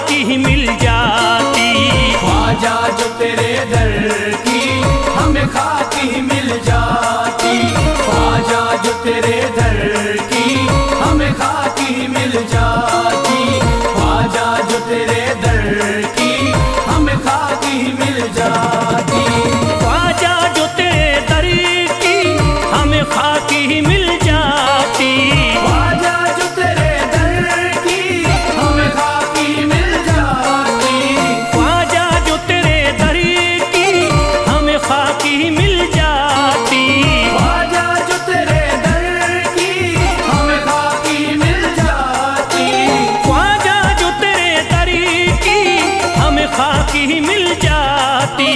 खाकी ही मिल जाती। ख्वाजा जो तेरे दर की हमें खाकी ही मिल जाती। ख्वाजा जो तेरे दर की हमें खाकी ही मिल जाती। ख्वाजा जो तेरे दर की हमें खाकी ही मिल जाती। ख्वाजा जो तेरे दर की हमें खाकी ही मिल जाती। ख्वाजा जो तेरे दर की हमें खाकी ही मिल जाती। ख्वाजा जो तेरे दर की हमें खाकी ही मिल जाती। ख्वाजा जो तेरे दर की हमें खाकी ही मिल जाती। ख्वाजा जो तेरे दर की हमें खाकी ही मिल जाती।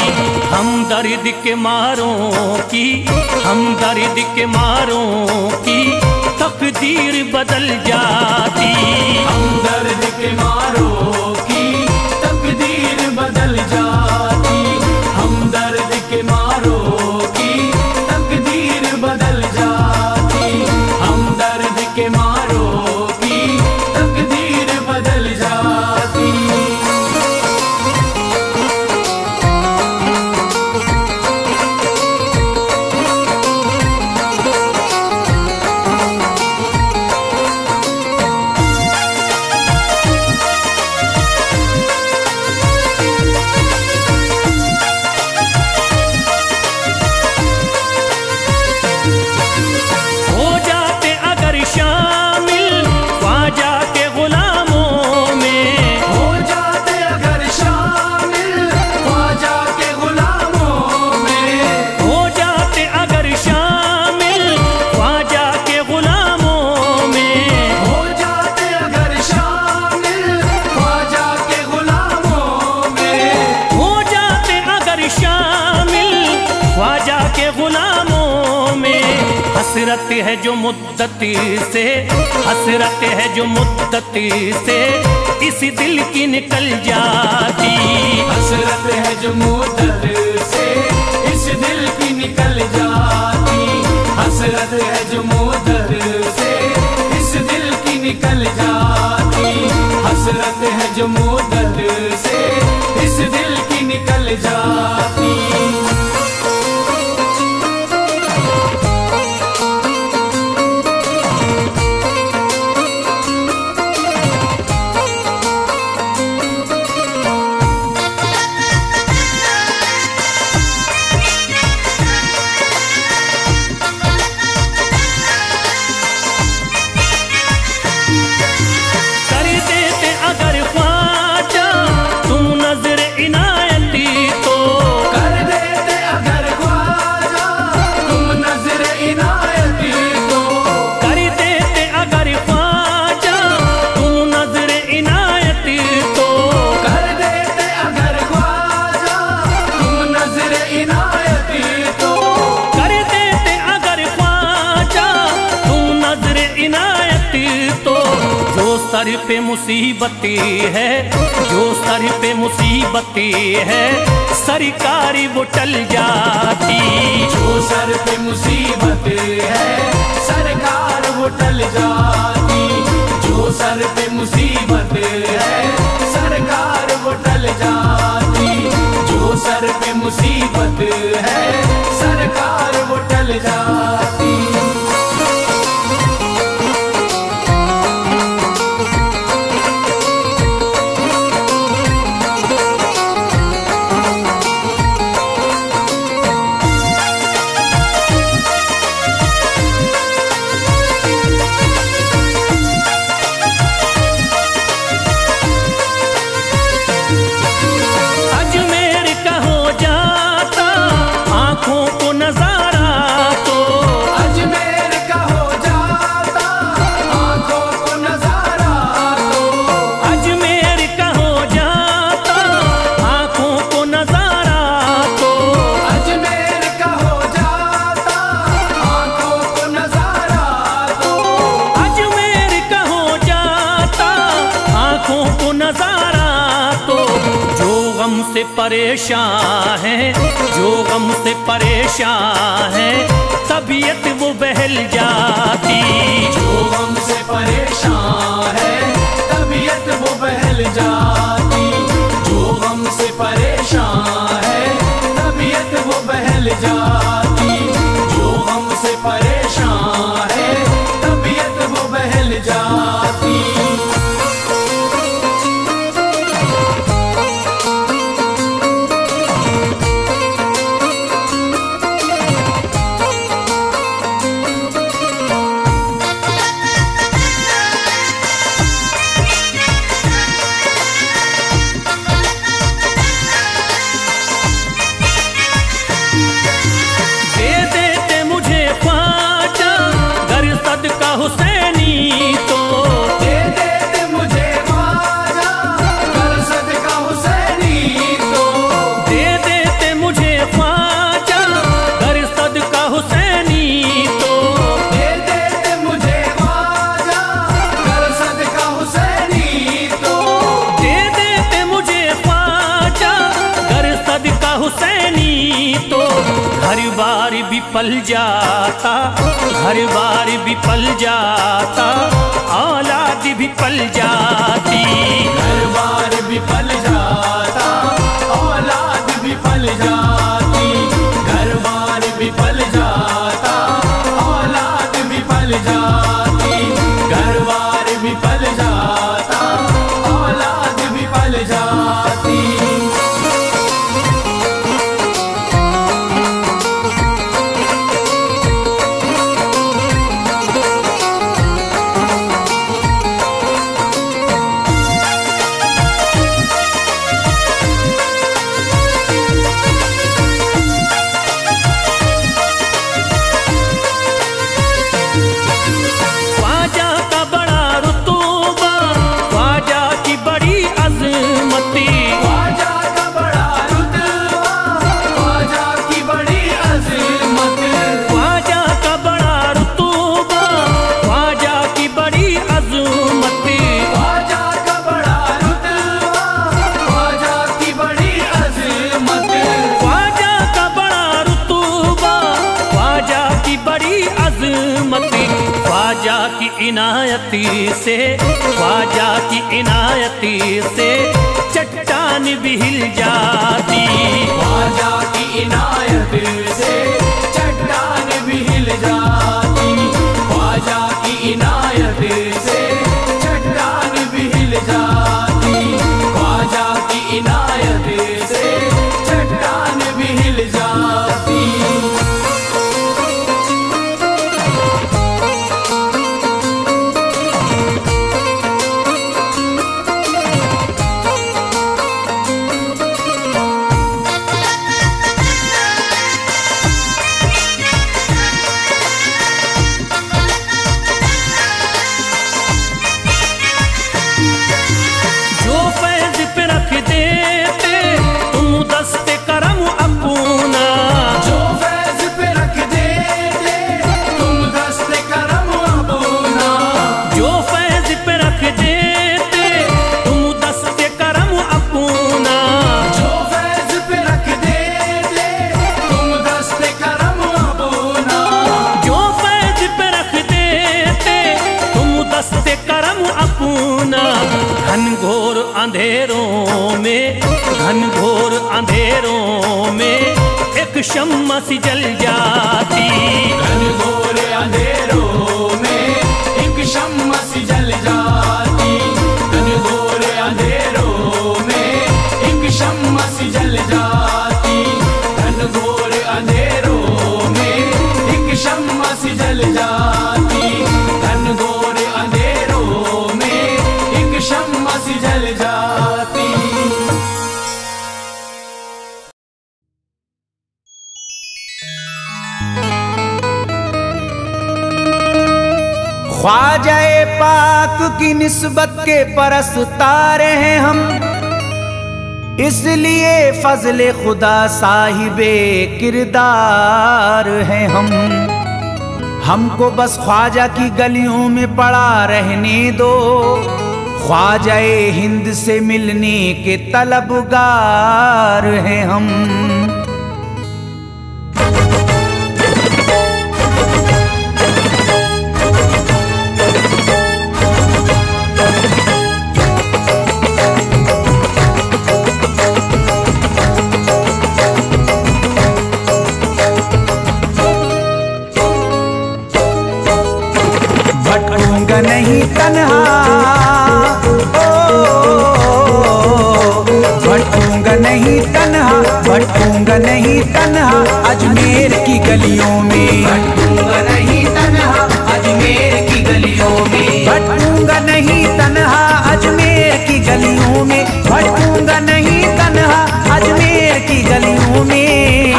हम दर्द के मारों की, हम दर्द के मारों की तकदीर बदल जाती। हम दर्द के मारों की तकदीर बदल जाती। हम दर्द के मारों की तकदीर बदल जाती। हम दर्द के मारों की तकदीर बदल जाती। हो जाते अगर शामिल ख्वाजा के गुलामों में। हो जाते अगर शामिल ख्वाजा के गुलामों में। हो जाते अगर शामिल ख्वाजा के गुलामों में। हो जाते अगर शामिल ख्वाजा के गुलामों में। हो जाते अगर शामिल ख्वाजा के गुलामों में। हसरत है जो मुद्दती से, हसरत है जो मुद्दती से इस दिल की निकल जाती। हसरत है जो मुद्दत से इस दिल की निकल जाती। हसरत है जो मुद्दत से इस दिल की निकल जाती। हसरत है जो मुद्दत से इस दिल की निकल जाती। कर देते अगर ख्वाजा तुम नजर इनायती तो। कर देते अगर ख्वाजा तुम नजर इनायती तो। कर देते अगर ख्वाजा तुम नजर इनायती तो। कर देते अगर ख्वाजा तुम नजर इनायती तो। कर देते अगर ख्वाजा तुम नजर इनायती तो। जो सर पे मुसीबती है, जो सर पे मुसीबती है सरकारी वो टल जाती। जो सर पे मुसीबत है सरकार वो टल जाती। जो सर पे मुसीबत है सरकार वो टल जाती। जो सर पे मुसीबत है सरकार वो टल जाती। अजमेर का हो जाता आंखों को नजारा तो। अजमेर का हो जाता आंखों को नजारा तो। अजमेर का हो जाता आंखों को नजारा तो। अजमेर का हो जाता आंखों को नजारा तो। अजमेर का हो जाता आंखों को नजारा तो। जो गम से परेशान है, जो गम से परेशान है तबीयत वो बहल जाती। जो गम से परेशान है तबीयत वो बहल जाती। जो गम से परेशान है तबीयत वो बहल जाती। जो गम से परेशान है तबीयत वो बहल जाती। हुसैनी तो दे देते मुझे ख्वाजा कर सदका हुसैनी तो। दे देते मुझे ख्वाजा कर सदका हुसैनी तो। दे देते मुझे ख्वाजा कर सदका हुसैनी तो। दे देते मुझे ख्वाजा कर सदका हुसैनी तो। हर बार भी पल जाता, हर बार भी पल जाता, औलाद भी पल जाती। हर बार भी पल जाता औलाद भी पल जाती। घर बार भी पल जाता औलाद भी पल जाती। घर बार भी पल जाता औलाद भी पल जाती। ख्वाजा की इनायती से, ख्वाजा की इनायती से चट्टान भी हिल जाती। ख्वाजा की इनायत से चट्टान भी हिल जाती। ख्वाजा की इनायत से चट्टान भी हिल जाती। ख्वाजा की इनायत से चट्टान भी हिल जाती। घनघोर अंधेरों में, घनघोर अंधेरों में एक शम्मा सी जल जाती। घनघोर अंधेरों में एक शम्मा सी जल जाती। घनघोर अंधेरों में एक शम्मा सी जल जाती। घनघोर अंधेरों में एक शम्मा सी जल जाती। घनघोर अंधेरों में एक शम्मा सी जल जाती। ख्वाजाए पाक की निस्बत के परस्तार हैं हम, इसलिए फजले खुदा साहिबे किरदार हैं हम। हमको बस ख्वाजा की गलियों में पड़ा रहने दो, ख्वाजाए हिंद से मिलने के तलबगार हैं हम। नहीं तन्हा, भटकूंगा नहीं तन्हा अजमेर की गलियों में। भटकूंगा नहीं तन्हा अजमेर की गलियों में। भटकूंगा नहीं तन्हा अजमेर की गलियों में। भटकूंगा नहीं तन्हा अजमेर की गलियों में।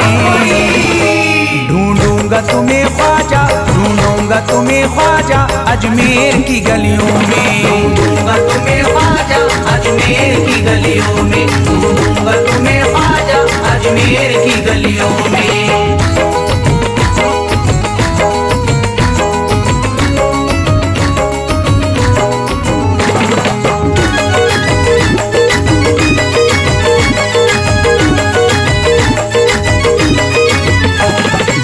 ढूंढूंगा तुम्हें ख्वाजा, ढूंढूंगा तुम्हें ख्वाजा अजमेर की गलियों में। ढूंढूंगा तुम्हें ख्वाजा अजमेर की गलियों में। ढूंढूंगा तुम्हें ख्वाजा अजमेर की गलियों में।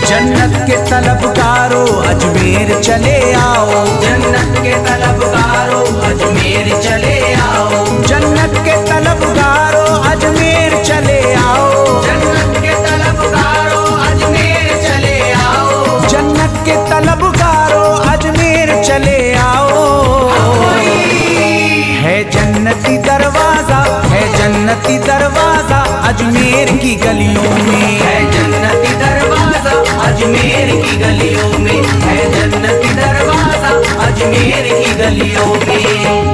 जन्नत के तलबगारों अजमेर चले आओ। जन्नत के तलबगारों अजमेर चले आओ। जन्नत के तलबगारों अजमेर चले आओ। जन्नत के तलबगारों अजमेर चले आओ। जन्नत के तलबगारों अजमेर चले आओ। है जन्नती दरवाजा, है जन्नती दरवाजा अजमेर की गलियों में। है जन्नती दरवाजा अजमेर की गलियों में। है जन्नती दरवाजा अजमेर की गलियों में।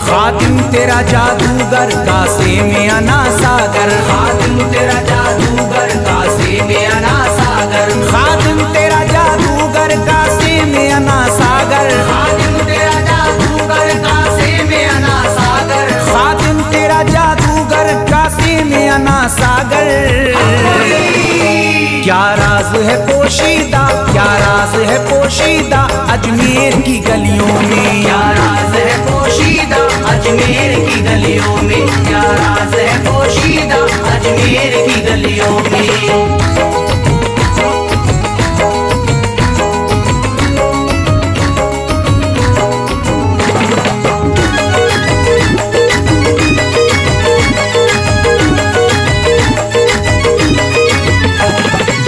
खातिम तेरा जादूगर कासे में अना सागर। खातिम तेरा जादूगर कासे में अना सागर। खातिम तेरा जादूगर कासे में अना सागर। खातिम तेरा जादूगर कासे में अना सागर। खातिम तेरा जादूगर कासे में अना सागर। क्या राज है पोशीदा, क्या राज है पोशीदा अजमेर की गलियों में। क्या राज है पोशीदा अजमेर की गलियों में। क्या राज है पोशीदा अजमेर की गलियों में।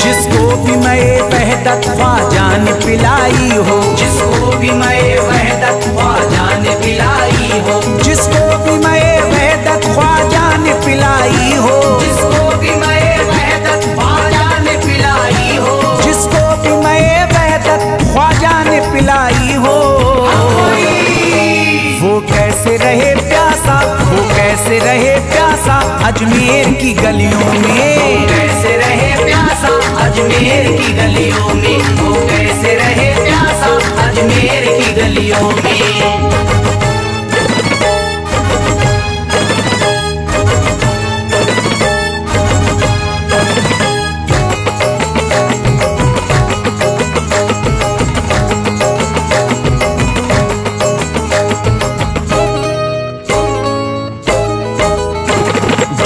जिसको भी मैं वहदत ख्वाजा ने पिलाई हो। जिसको भी मैं वहदत ख्वाजा ने पिलाई हो। जिसको भी मैं वहदत ख्वाजा ने पिलाई हो। जिसको भी मैं वहदत ख्वाजा ने पिलाई हो। जिसको भी मैं वहदत ख्वाजा ने पिलाई हो। वो कैसे रहे प्यासा, वो कैसे रहे प्यासा अजमेर की गलियों में। कैसे रहे प्यासा अजमेर की गलियों में। वो कैसे रहे प्यासा अजमेर की गलियों में।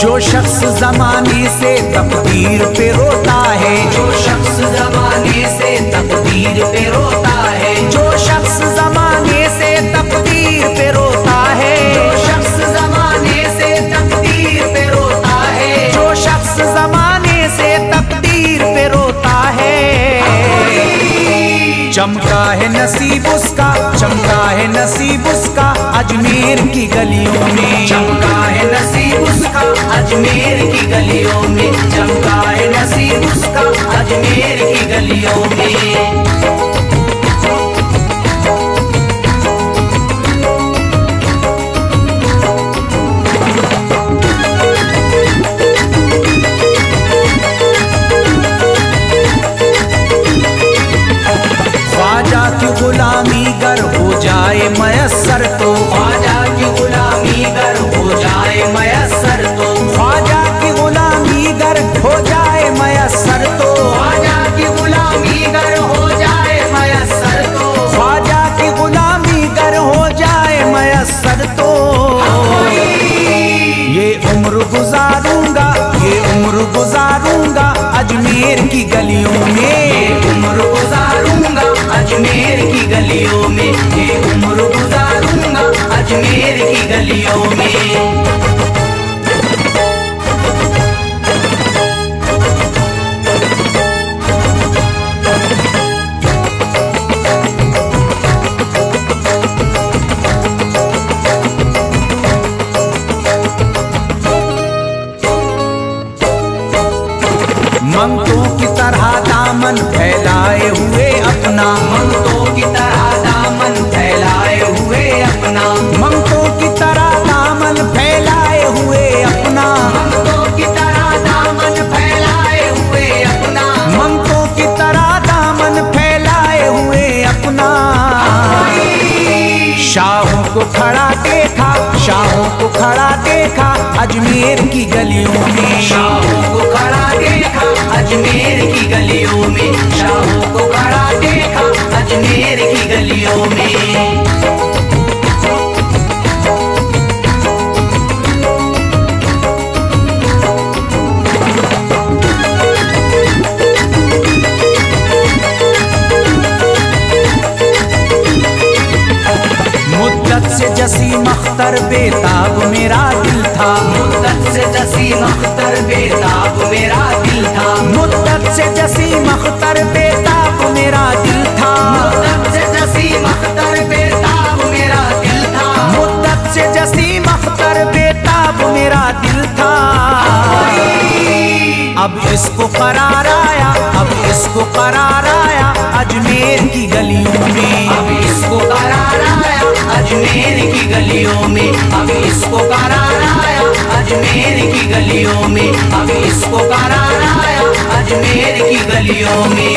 जो शख्स जमाने से तकदीर पे रोता है। जो शख्स जमाने से तकदीर पे रोता है। जो शख्स जमाने से तकदीर पे रोता है। जो शख्स जमाने से तकदीर पे रोता है। जो शख्स जमाने से तकदीर पे रोता है। चमका है नसीब उसका, चमका है नसीब उसका अजमेर की गलियों में। चमका है नसीब उसका अजमेर की गलियों में। चमका है नसीब उसका अजमेर की गलियों में। ख्वाजा की गुलामी गर हो जाए मयस्सर तो। ख्वाजा की गलियों में। मंगतों की तरह दामन फैलाए हुए अपना, मंगतों की तरह दामन फैलाए हुए अपना, मंगतों की तरह दामन फैलाए हुए अपना, मंगतों की तरह दामन फैलाए हुए अपना, मंगतों की तरह दामन फैलाए हुए अपना। शाहों को खड़ा देखा, शाहों को खड़ा देखा अजमेर की गलियों में, शाहों को खड़ा देखा अजमेर की गलियों में, शाहों को खड़ा देखा अजमेर की गलियों में। मुद्दत से जसीम अख्तर बेताब मेरा दिल था, मुद्दत से जसीम अख्तर बेताब मेरा दिल था, मुद्दत से जसीम अख्तर बेताब मेरा दिल था, मुद्दत से जसीम अख्तर बेताब मेरा दिल था, मुद्दत से जसीम अख्तर बेताब मेरा दिल था। अब इसको करार आया, अब इसको करार आया अजमेर की गलियों में, अब इसको करार आया अजमेर की गलियों में, अब इसको करार आया अजमेर की गलियों में, अब इसको करार आया अजमेर की गलियों में।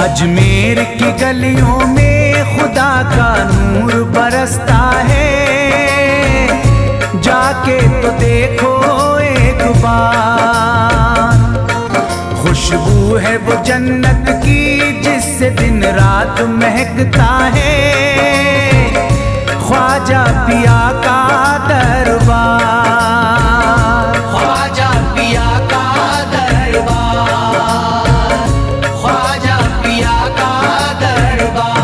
अजमेर की गलियों में खुदा का नूर बरसता है, जाके तो देखो एक बार। खुशबू है वो जन्नत की जिससे दिन रात महकता है, ख्वाजा पिया का दरबार, ख्वाजा पिया का दरबार, ख्वाजा पिया का दरबार।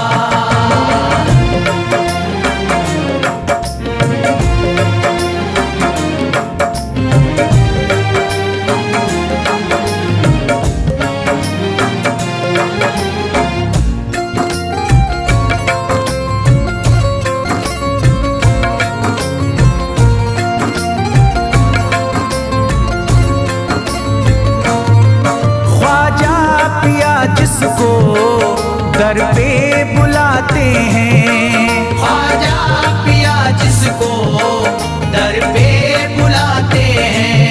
जिसको दर पे बुलाते हैं, ख्वाजा पिया जिसको दर पे बुलाते हैं,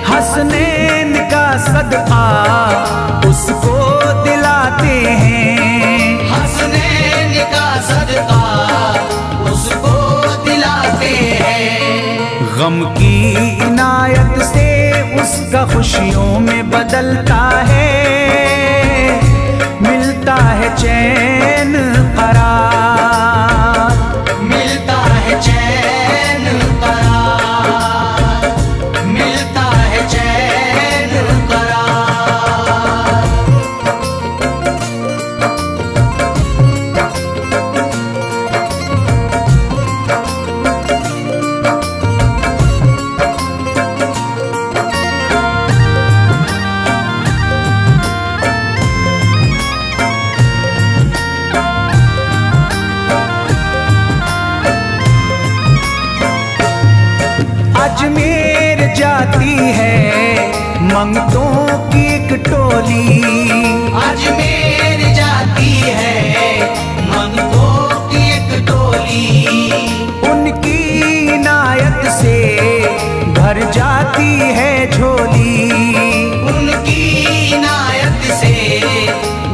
हसनैन का सदका उसको दिलाते हैं, हसनैन का सदका उसको दिलाते हैं। गम की इनायत से उसका खुशियों में बदलता है, मिलता है चैन करार, मिलता है चैन करार, मिलता है चैन करार। अजमेर जाती है मंगतों की एक टोली, अजमेर जाती है मंगतों की एक टोली, उनकी इनायत से भर जाती है झोली, उनकी इनायत से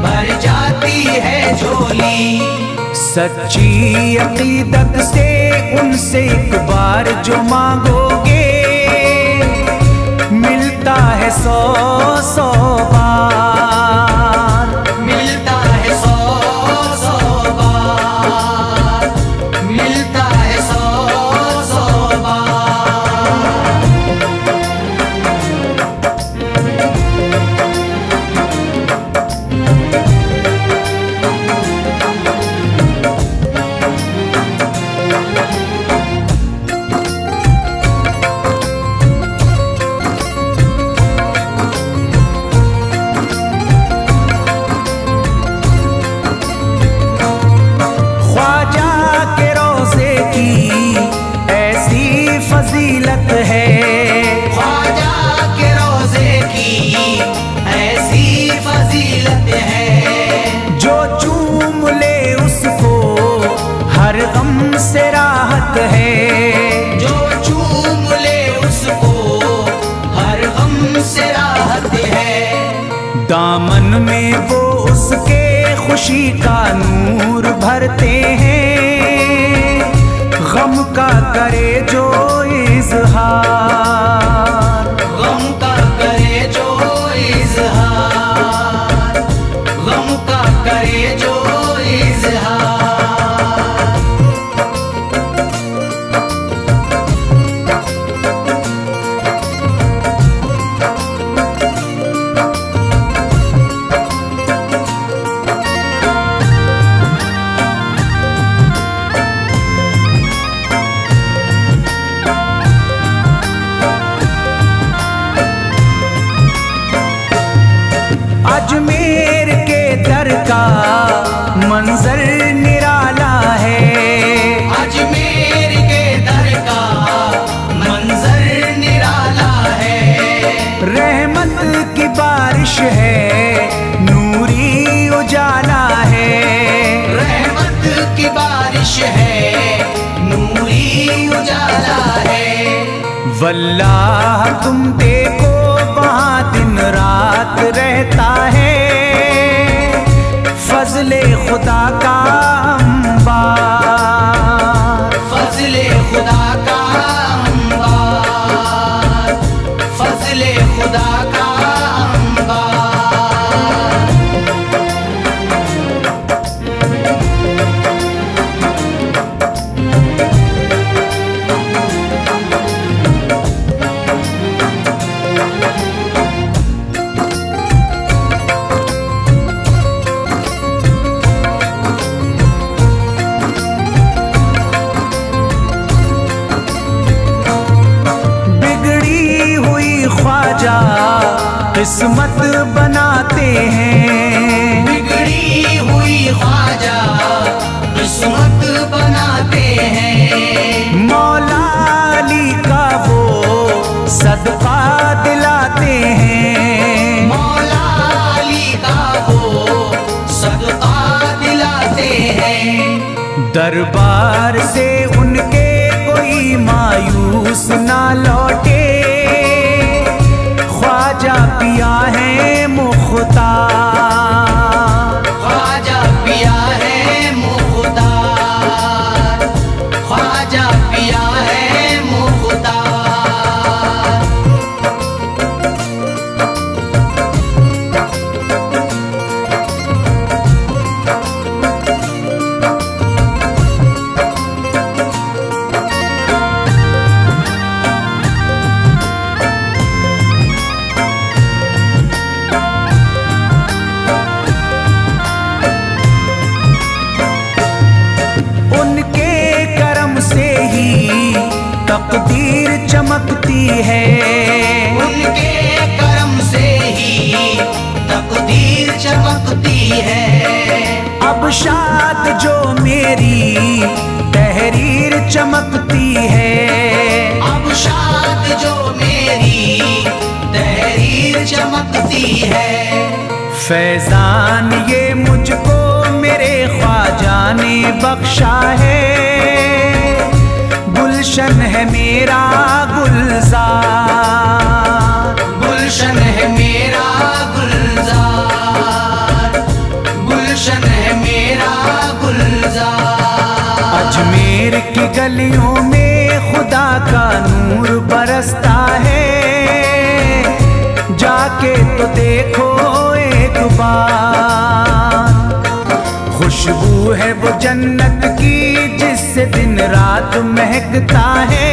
भर जाती है झोली। सच्ची अकीदत से उनसे एक बार जो मांगोगे मिलता है 100 बार, मिलता है 100 बार, मिलता है 100 बार। फजीलत है ख्वाजा के रोज़े की ऐसी फजीलत है, जो चूम ले उसको हर गम से राहत है, जो चूम ले उसको हर गम से राहत है। दामन में वो उसके खुशी का नूर भरते हैं, गम का करे जो इज़हार, गम का करे जो इज़हार, गम का करे जो इज़हार। अजमेर के दर का मंजर निराला है, अजमेर के दर का मंजर निराला है, रहमत की बारिश है नूरी उजाला है, रहमत की बारिश है नूरी उजाला है। वल्लाह तुम देखो वहाँ दिन रात रहता है, फजले खुदा का अंबार, फजले खुदा का अंबार, फजले खुदा का अंबार। किस्मत बनाते हैं, बिगड़ी हुई ख्वाजा किस्मत बनाते हैं, मौला अली का वो सदका दिलाते हैं, मौला अली का वो सदका दिलाते हैं। दरबार से उनके कोई मायूस ना लौटे, ख्वाजा पिया है मुख्तार, ख्वाजा पिया है मुख्तार, ख्वाजा पिया है मुख्तार। तकदीर चमकती है, उनके करम से ही तकदीर चमकती है। अब शाद जो मेरी तहरीर चमकती है, अब शाद जो मेरी तहरीर चमकती है। फैजान ये मुझको मेरे ख्वाजा ने बख्शा है, गुलशन है मेरा गुलजार, गुलशन है मेरा गुलजार, गुलशन है मेरा गुलजार। अजमेर की गलियों में खुदा का नूर बरसता है, जाके तो देखो एक बार। खुशबू है वो जन्नत की जिससे दिन रात महकता है,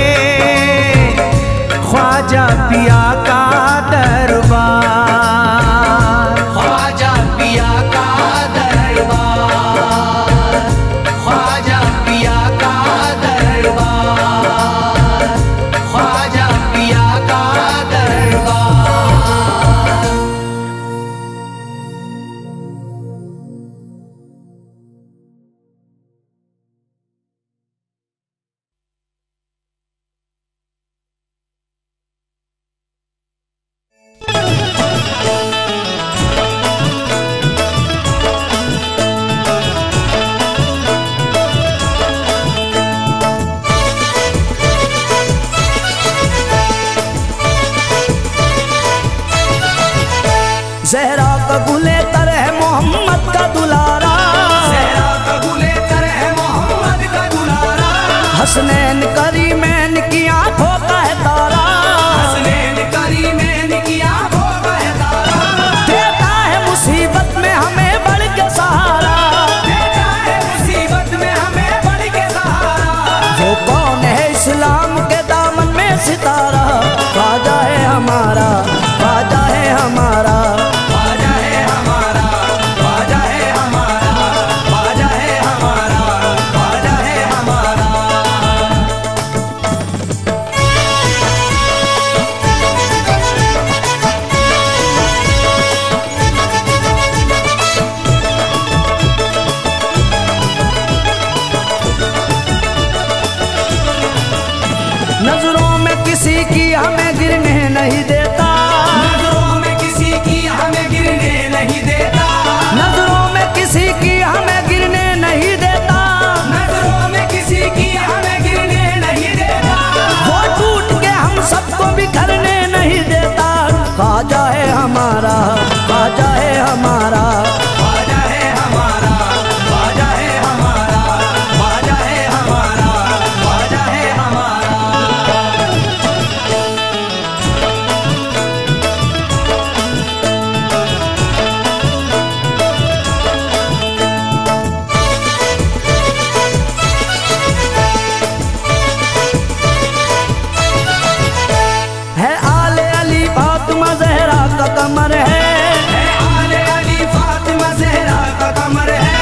ख्वाजा पिया का दरबार। ख्वाजा पिया का दरबार, ख्वाजा पिया का दरबार, ख्वाजा पिया का दरबार। ज़हरा का गुले तर है मोहम्मद का दुलारा, ज़हरा का गुले तर है मोहम्मद का दुलारा, हसनैन करीमैन की आंखों का है तारा, हसनैन करीमैन की आंखों का है तारा। देता है मुसीबत में हमें बढ़ के सहारा, देता है मुसीबत में हमें बढ़ के सहारा। वो कौन है इस्लाम के दामन में सितारा, ख्वाजा है हमारा, ख्वाजा है हमारा। ख्वाजा है हमारा, ख्वाजा है हमारा, ख्वाजा है हमारा, ख्वाजा है हमारा। नजरों में किसी की हमें गिरने नहीं देता, नजरों में किसी की हमें गिरने नहीं देता, नजरों में किसी की हमें गिरने नहीं देता, नजरों में किसी की हमें गिरने नहीं देता। वो टूट के हम सबको बिखरने नहीं देता, ख्वाजा है हमारा, ख्वाजा है हमारा। ख्वाजा है हमारा, ख्वाजा है हमारा, ख्वाजा है हमारा, ख्वाजा है हमारा। है आले अली फातिमा ज़हरा का कमर है, आले अली फातिमा ज़हरा का कमर है,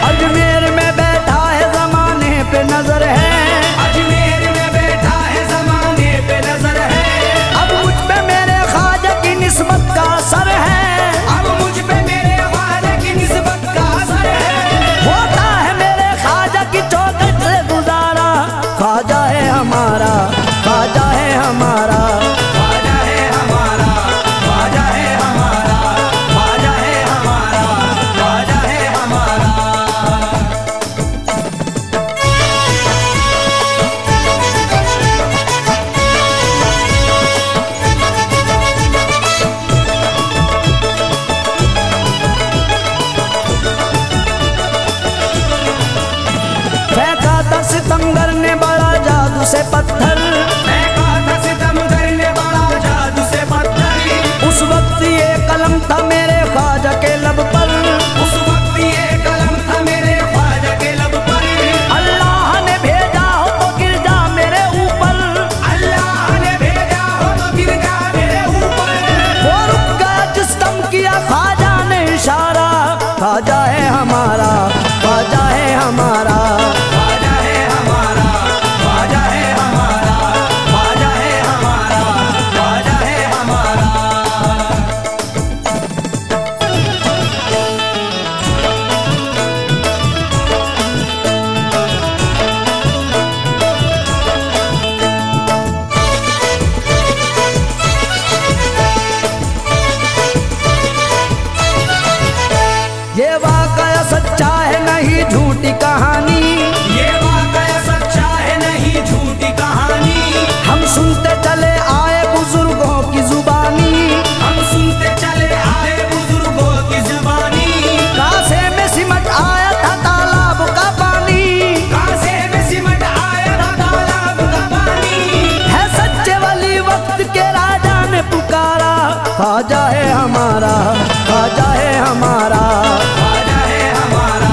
अजमेर में बैठा है ज़माने पे नजर है, अजमेर में बैठा है ज़माने पे नजर है। अब मुझ पे मेरे ख्वाजा की निस्बत का असर है, अब मुझ पे मेरे ख्वाजा की निस्बत का असर है। होता है मेरे ख्वाजा की चौखट से गुजारा, ख्वाजा है हमारा, ख्वाजा है हमारा। ख्वाजा है हमारा, ख्वाजा है हमारा, ख्वाजा है हमारा, ख्वाजा है हमारा। फेंका था सितमगर ने बड़ा जादू से पत्थर, फेंका था सितमगर ने बड़ा जादू से पत्थर, उस वक्त ये कलम था मेरे ख्वाजा के लब पर, उस वक्त ये कलम था मेरे ख्वाजा के लब पर। अल्लाह ने भेजा हो तो गिर जा मेरे ऊपर, अल्लाह ने भेजा हो तो गिर जा मेरे ऊपर। वो रुक गया जिस दम किया ख्वाजा ने इशारा, ख्वाजा है हमारा, ख्वाजा है हमारा। ख्वाजा है हमारा, ख्वाजा है हमारा, ख्वाजा है हमारा, ख्वाजा है हमारा, ख्वाजा है हमारा,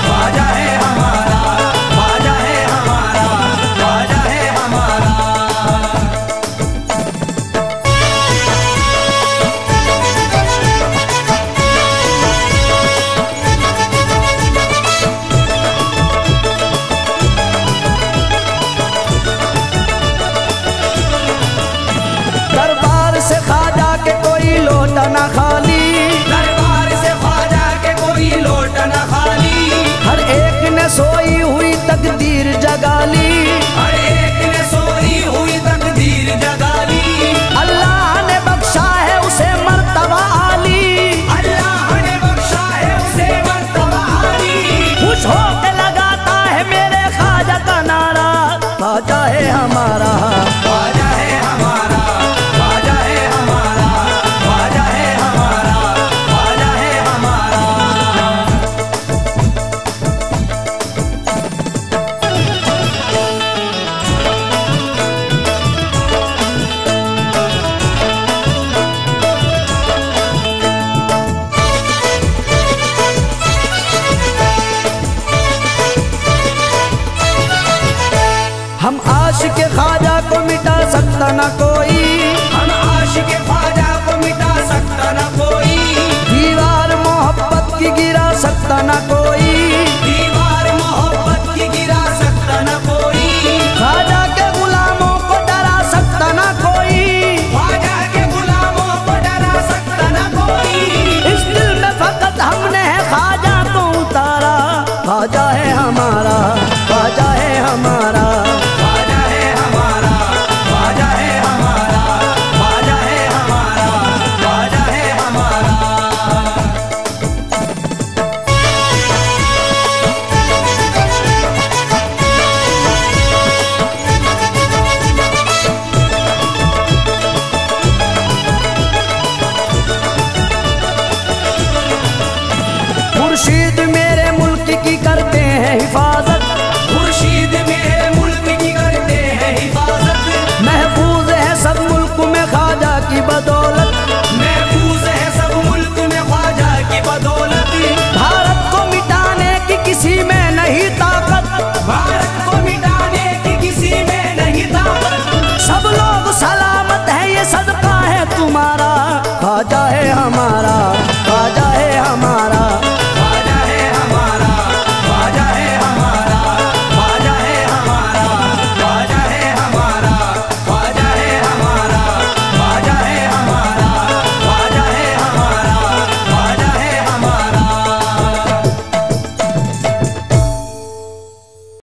ख्वाजा है हमारा, ख्वाजा है हमारा, ख्वाजा है हमारा। दरबार से ख्वाजा के कोई लोटा ना खाली, दरबार से ख्वाजा के कोई लोट न खाली, हर एक ने सोई हुई तकदीर जगा ली, हर एक ने सोई हुई तकदीर जगा ली। अल्लाह ने बख्शा है उसे मर्तबा आली, अल्लाह ने बख्शा है उसे मर्तबा आली। खुश होके लगाता है मेरे ख्वाजा का नारा, ख्वाजा है हमारा, ख्वाजा है हमारा, ख्वाजा है हमारा, ख्वाजा है हमारा, ख्वाजा है हमारा। हम आशिक ख्वाजा को मिटा सकता ना कोई, हम आशिक